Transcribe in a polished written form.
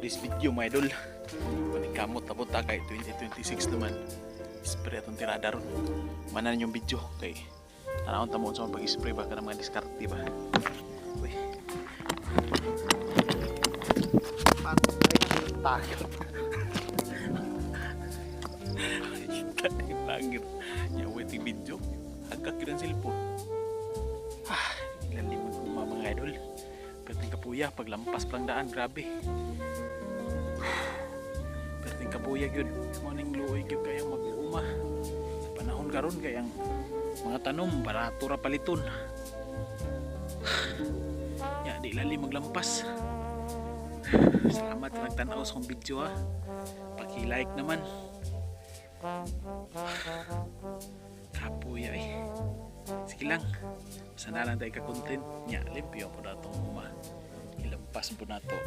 today's video mga idol. Kuning kamot na punta kay 2026 naman. Spray atong tirada ron. Manan yung video kay tanawon tamo sa pag-spray ba ka ng mga diskarte ba. Uy. Patay takot. Tadi langit. Ya waiting video. Agak kiran cellphone. Ilalim ko mga idol. Perting kapuya paglampas palang daan, grabe. Perting kapuya gyud. Morning luoy gyud kayang mag-uuma. Sa panahon karon kayang mga tanom barato ra paliton. Ya di lali maglampas. Salamat sa nagtanaw sa akong video ha. Paki-like naman. Kapuya eh. Sige lang. Sana lang tayo ka-content. Nya, limpyo po na itong ilampas po na ito.